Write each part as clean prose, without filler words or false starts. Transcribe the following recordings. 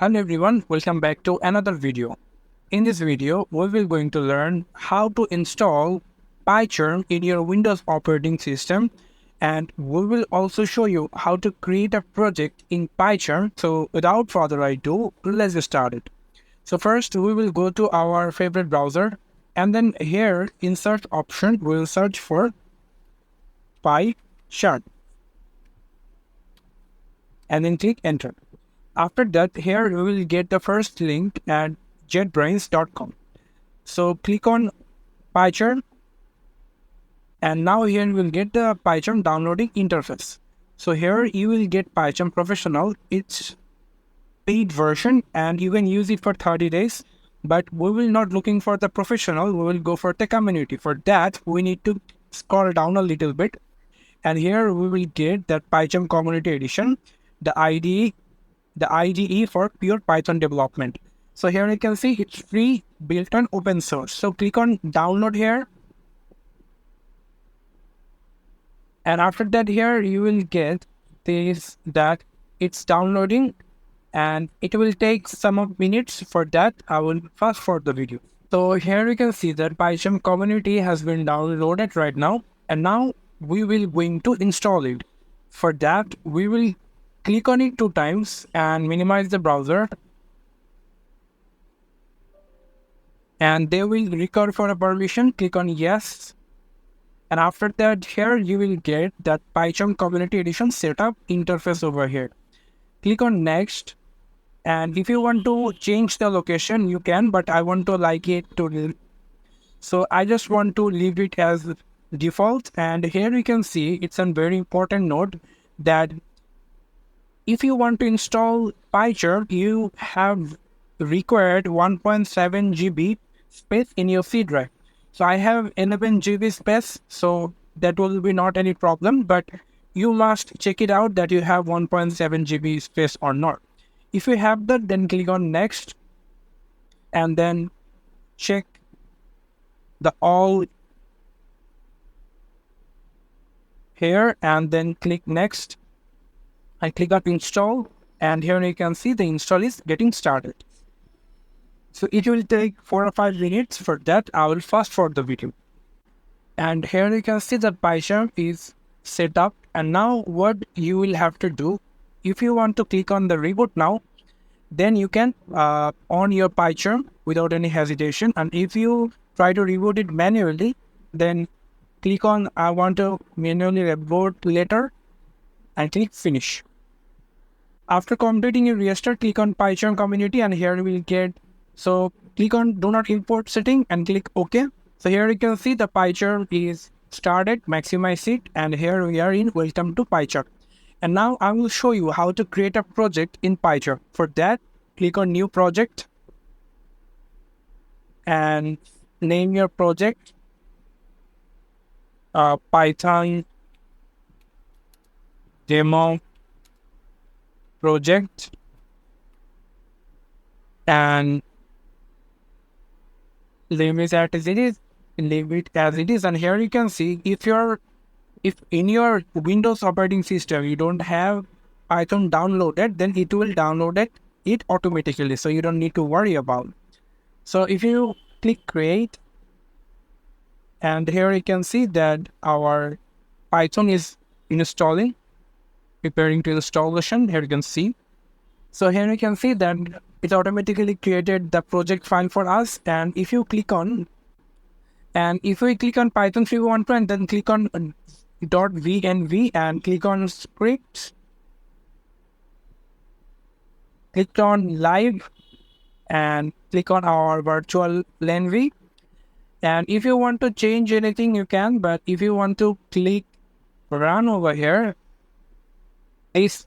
Hello everyone, welcome back to another video. In this video, we will going to learn how to install PyCharm in your Windows operating system, and we will also show you how to create a project in PyCharm. So without further ado, let's get started. So first we will go to our favorite browser, and then here in search option we will search for PyCharm and then click enter. After that, here we will get the first link at JetBrains.com. So click on PyCharm, and now here you will get the PyCharm downloading interface. So here you will get PyCharm Professional. It's paid version and you can use it for 30 days. But we will not looking for the professional, we will go for the community. For that, we need to scroll down a little bit. And here we will get that PyCharm Community Edition, the IDE for pure Python development. So here you can see it's free, built on open source. So click on download here. And after that, here you will get this that it's downloading and it will take some of minutes. For that, I will fast forward the video. So here you can see that PyCharm community has been downloaded right now. And now we will going to install it. For that, we will click on it 2 times and minimize the browser. And they will require for a permission. Click on yes. And after that, here you will get that PyCharm Community Edition setup interface over here. Click on next. And if you want to change the location, you can, but I want to like it to. So I just want to leave it as default. And here you can see it's a very important note that if you want to install PyCharm, you have required 1.7 GB space in your C drive. So I have 11 GB space, so that will be not any problem, but you must check it out that you have 1.7 GB space or not. If you have that, then click on next and then check the all here and then click next. I click on install, and here you can see the install is getting started. So it will take 4 or 5 minutes. For that, I will fast forward the video. And here you can see that PyCharm is set up. And now what you will have to do, if you want to click on the reboot now, then you can on your PyCharm without any hesitation. And if you try to reboot it manually, then click on I want to manually reboot later and click finish. After completing your restart, click on PyCharm community, and here you will get, so click on do not import setting and click OK. So here you can see the PyCharm is started, maximize it, and here we are in welcome to PyCharm. And now I will show you how to create a project in PyCharm. For that, click on new project and name your project Python demo project, and leave it as it is. And here you can see if in your Windows operating system you don't have Python downloaded, then it will download it automatically, so you don't need to worry about it. So if you click create, and here you can see that our Python is installing, preparing to installation. Here you can see. So here you can see that it automatically created the project file for us. And if you click on, and if we click on Python 3.1 and then click on .venv and click on scripts, click on live and click on our virtual lenv. And if you want to change anything, you can, but if you want to click run over here, this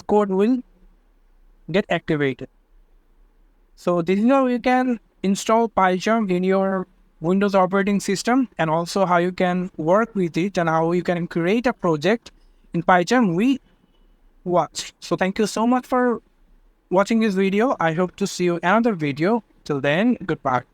code will get activated. So this is how you can install PyCharm in your Windows operating system, and also how you can work with it and how you can create a project in PyCharm we watched. So thank you so much for watching this video. I hope to see you in another video. Till then, goodbye.